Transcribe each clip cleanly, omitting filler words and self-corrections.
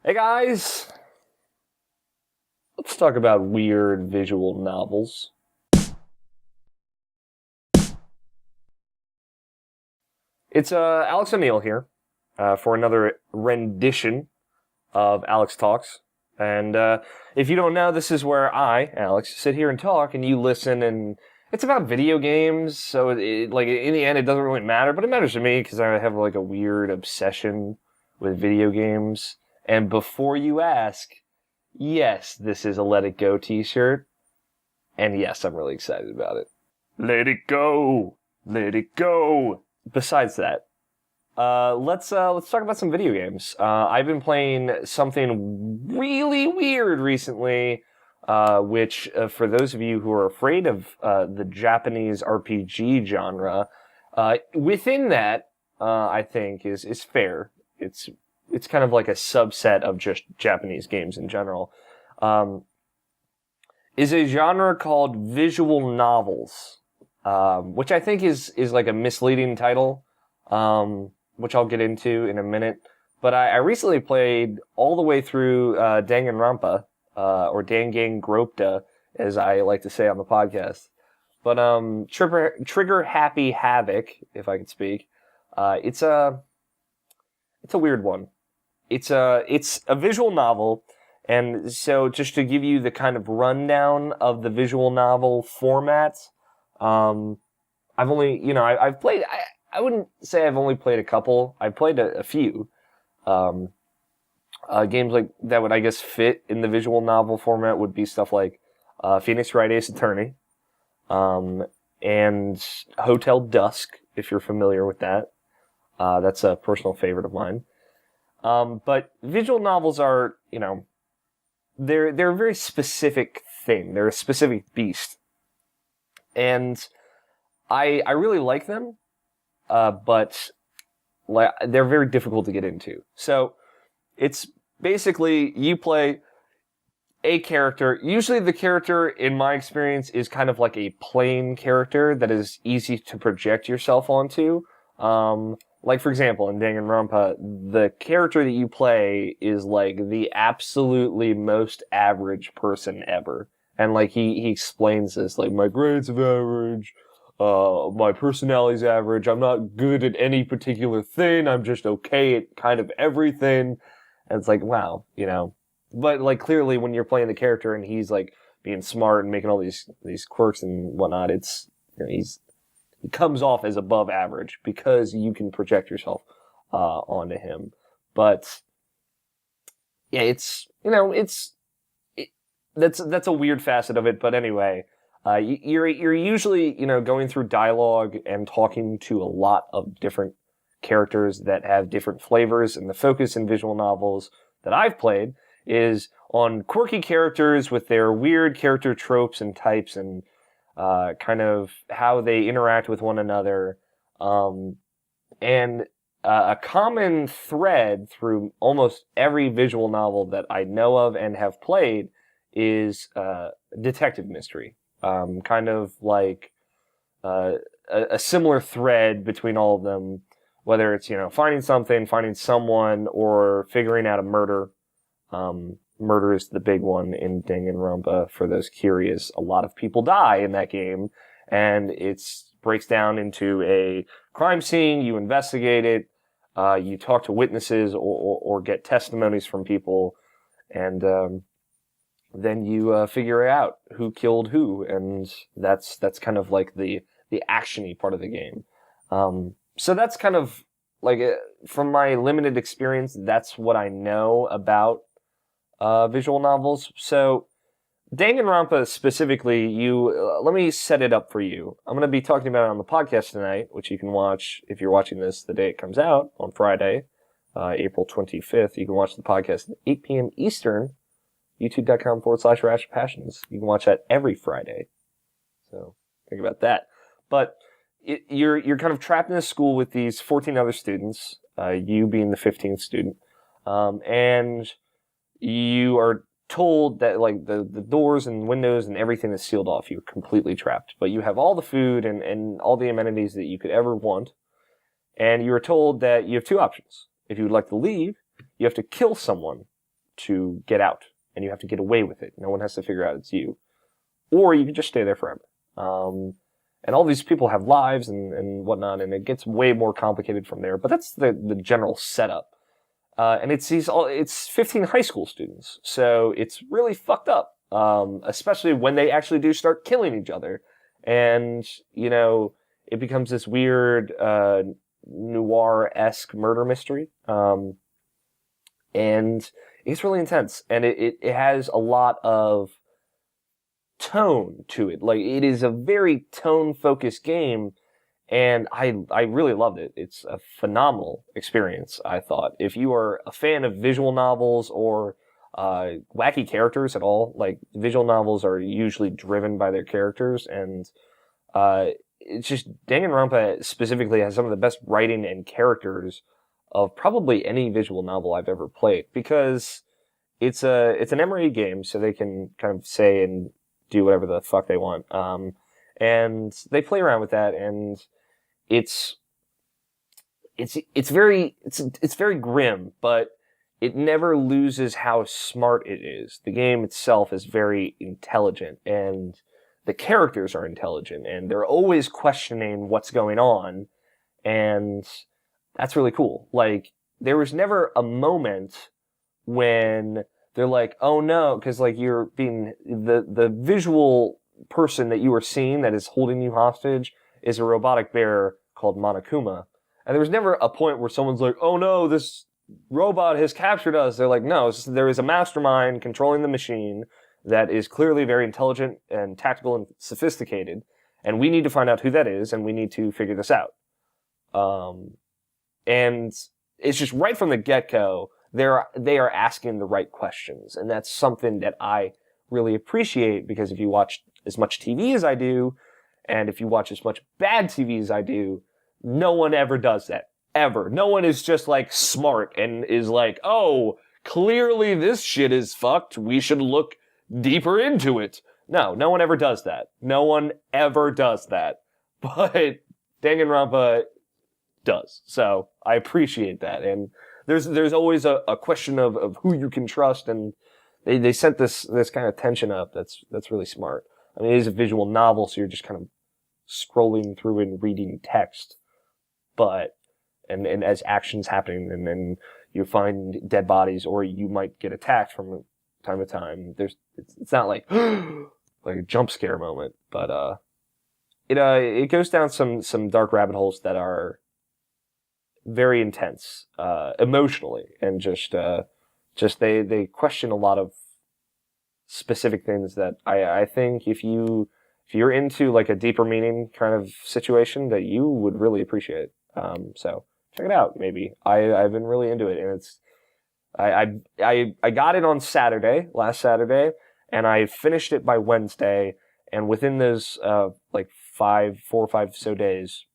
Hey guys, let's talk about weird visual novels. It's Alex O'Neill here for another rendition of Alex Talks. And if you don't know, this is where I, Alex, sit here and talk, and you listen. And it's about video games, so like in the end, it doesn't really matter, but it matters to me because I have like a weird obsession with video games. And before you ask, yes, this is a Let It Go t-shirt. And yes, I'm really excited about it. Let it go! Let it go! Besides that, let's talk about some video games. I've been playing something really weird recently, which, for those of you who are afraid of the Japanese RPG genre, within that, I think is fair. It's kind of like a subset of just Japanese games in general. Is a genre called visual novels, which I think is like a misleading title, which I'll get into in a minute. But I recently played all the way through Danganronpa, or Danganronpa, as I like to say on the podcast. But Trigger Happy Havoc, if I could speak, it's a weird one. It's a visual novel, and so just to give you the kind of rundown of the visual novel format, I've only, I've played, I wouldn't say I've only played a couple. I've played a few games like that would, I guess, fit in the visual novel format would be stuff like Phoenix Wright Ace Attorney, and Hotel Dusk, if you're familiar with that. That's a personal favorite of mine. But visual novels are, they're a very specific thing. They're a specific beast. And I really like them, but they're very difficult to get into. So it's basically you play a character. Usually the character, in my experience, is kind of like a plain character that is easy to project yourself onto. Like, for example, in Danganronpa, the character that you play is, like, the absolutely most average person ever. And, like, he explains this, like, my grades are average, my personality's average, I'm not good at any particular thing, I'm just okay at kind of everything. And it's like, wow, But, like, clearly when you're playing the character and he's, like, being smart and making all these quirks and whatnot, it's, he comes off as above average because you can project yourself onto him. But yeah, that's a weird facet of it. But anyway, you're usually going through dialogue and talking to a lot of different characters that have different flavors. And the focus in visual novels that I've played is on quirky characters with their weird character tropes and types and kind of how they interact with one another. And a common thread through almost every visual novel that I know of and have played is detective mystery. Kind of like a similar thread between all of them, whether it's, finding something, finding someone, or figuring out a murder. Murder is the big one in Danganronpa. For those curious, a lot of people die in that game, and it breaks down into a crime scene. You investigate it, you talk to witnesses or get testimonies from people, and then you figure out who killed who, and that's kind of like the action-y part of the game. So that's kind of like, from my limited experience, that's what I know about visual novels. So Danganronpa specifically, let me set it up for you. I'm going to be talking about it on the podcast tonight, which you can watch if you're watching this the day it comes out on Friday, April 25th. You can watch the podcast at 8 p.m. Eastern, youtube.com/RashPassions. You can watch that every Friday. So think about that. But you're kind of trapped in a school with these 14 other students, you being the 15th student, and you are told that, like, the doors and windows and everything is sealed off. You're completely trapped. But you have all the food and all the amenities that you could ever want. And you are told that you have two options. If you would like to leave, you have to kill someone to get out, and you have to get away with it. No one has to figure out it's you. Or you can just stay there forever. And all these people have lives and whatnot, and it gets way more complicated from there. But that's the general setup. And it's 15 high school students, so it's really fucked up. Especially when they actually do start killing each other, and it becomes this weird noir-esque murder mystery. And it's really intense, and it has a lot of tone to it. Like, it is a very tone-focused game, and I really loved it. It's a phenomenal experience, I thought. If you are a fan of visual novels or wacky characters at all, like, visual novels are usually driven by their characters, and it's just, Danganronpa specifically has some of the best writing and characters of probably any visual novel I've ever played, because it's an MRE game, so they can kind of say and do whatever the fuck they want. And they play around with that, and it's very grim, but it never loses how smart it is. The game itself is very intelligent, and the characters are intelligent, and they're always questioning what's going on, and that's really cool. Like, there was never a moment when they're like, oh no, because like you're being, the visual person that you are seeing that is holding you hostage is a robotic bear called Monokuma. And there was never a point where someone's like, oh no, this robot has captured us. They're like, no, there is a mastermind controlling the machine that is clearly very intelligent and tactical and sophisticated, and we need to find out who that is, and we need to figure this out. And it's just right from the get-go, they are asking the right questions, and that's something that I really appreciate, because if you watch as much TV as I do, and if you watch as much bad TV as I do, no one ever does that. Ever. No one is just like smart and is like, oh, clearly this shit is fucked, we should look deeper into it. No one ever does that. No one ever does that. But Danganronpa does. So I appreciate that. And there's always a question of who you can trust, and they set this kind of tension up that's really smart. I mean, it is a visual novel, so you're just kind of scrolling through and reading text. But and as action's happening, and then you find dead bodies, or you might get attacked from time to time. It's not like like a jump scare moment, but it goes down some dark rabbit holes that are very intense emotionally, and just they question a lot of specific things that I think if you're into like a deeper meaning kind of situation, that you would really appreciate. So check it out. Maybe I've been really into it, and it's I got it on last Saturday, and I finished it by Wednesday, and within those like 4 or 5 so days,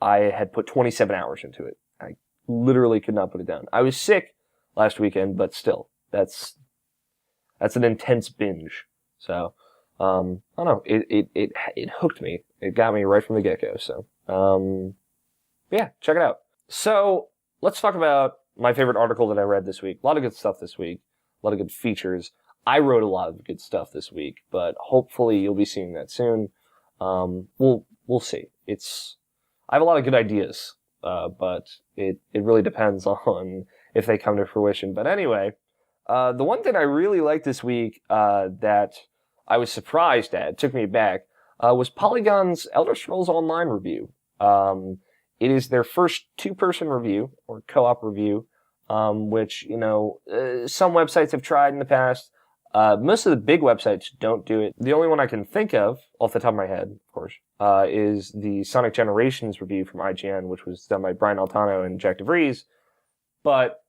I had put 27 hours into it. I literally could not put it down. I was sick last weekend, but still, that's an intense binge. So I don't know. It hooked me. It got me right from the get-go. So yeah, check it out. So let's talk about my favorite article that I read this week. A lot of good stuff this week. A lot of good features. I wrote a lot of good stuff this week, but hopefully you'll be seeing that soon. We'll see. I have a lot of good ideas, but it really depends on if they come to fruition. But anyway, the one thing I really liked this week that I was surprised at, took me back, was Polygon's Elder Scrolls Online review. It is their first 2-person review, or co-op review, which, some websites have tried in the past. Most of the big websites don't do it. The only one I can think of, off the top of my head, of course, is the Sonic Generations review from IGN, which was done by Brian Altano and Jack DeVries. But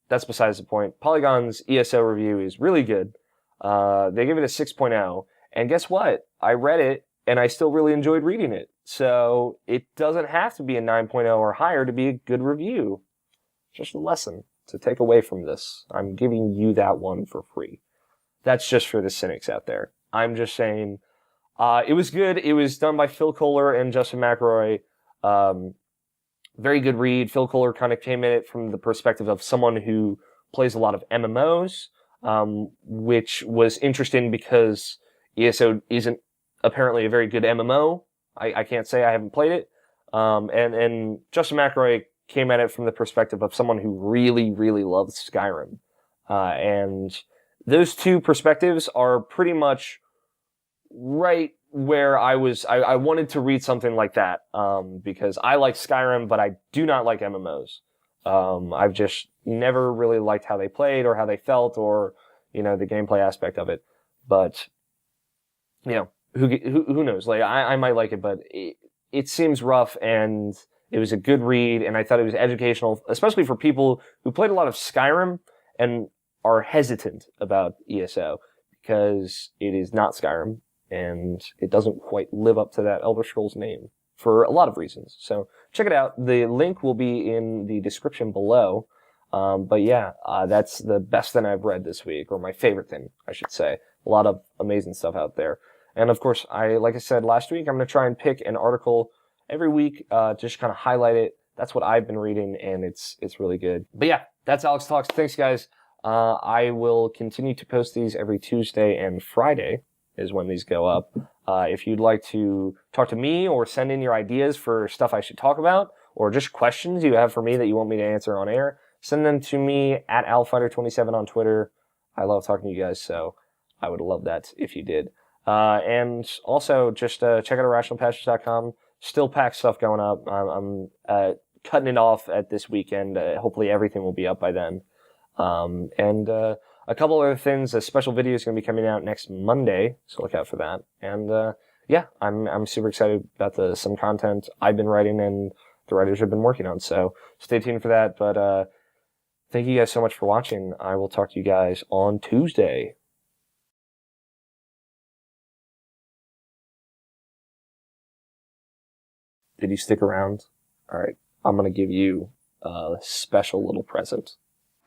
that's besides the point. Polygon's ESO review is really good. They give it a 6.0. And guess what? I read it, and I still really enjoyed reading it. So it doesn't have to be a 9.0 or higher to be a good review. Just a lesson to take away from this. I'm giving you that one for free. That's just for the cynics out there. I'm just saying, it was good. It was done by Phil Kohler and Justin McElroy. Very good read. Phil Kohler kind of came at it from the perspective of someone who plays a lot of MMOs, which was interesting because ESO isn't apparently a very good MMO. I can't say I haven't played it. And Justin McElroy came at it from the perspective of someone who really, really loves Skyrim. And those two perspectives are pretty much right where I was. I wanted to read something like that, because I like Skyrim, but I do not like MMOs. I've just never really liked how they played or how they felt or, the gameplay aspect of it. But, who knows? Like, I might like it, but it seems rough, and it was a good read, and I thought it was educational, especially for people who played a lot of Skyrim and are hesitant about ESO, because it is not Skyrim, and it doesn't quite live up to that Elder Scrolls name for a lot of reasons. So check it out. The link will be in the description below. But yeah, that's the best thing I've read this week, or my favorite thing, I should say. A lot of amazing stuff out there. And of course, like I said last week, I'm going to try and pick an article every week, just kind of highlight it. That's what I've been reading, and it's really good. But yeah, that's Alex Talks. Thanks, guys. I will continue to post these every Tuesday and Friday is when these go up. If you'd like to talk to me or send in your ideas for stuff I should talk about, or just questions you have for me that you want me to answer on air, send them to me at alfighter27 on Twitter. I love talking to you guys, so I would love that if you did. And also, just check out irrationalpassions.com. Still packed stuff going up. I'm cutting it off at this weekend. Hopefully everything will be up by then. And a couple other things. A special video is going to be coming out next Monday, so look out for that. And yeah, I'm super excited about some content I've been writing and the writers have been working on. So stay tuned for that. But thank you guys so much for watching. I will talk to you guys on Tuesday. Did you stick around? All right, I'm going to give you a special little present.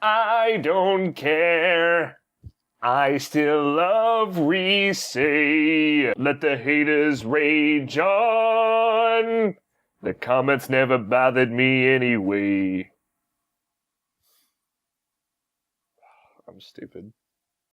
I don't care. I still love Reese. Let the haters rage on. The comments never bothered me anyway. I'm stupid.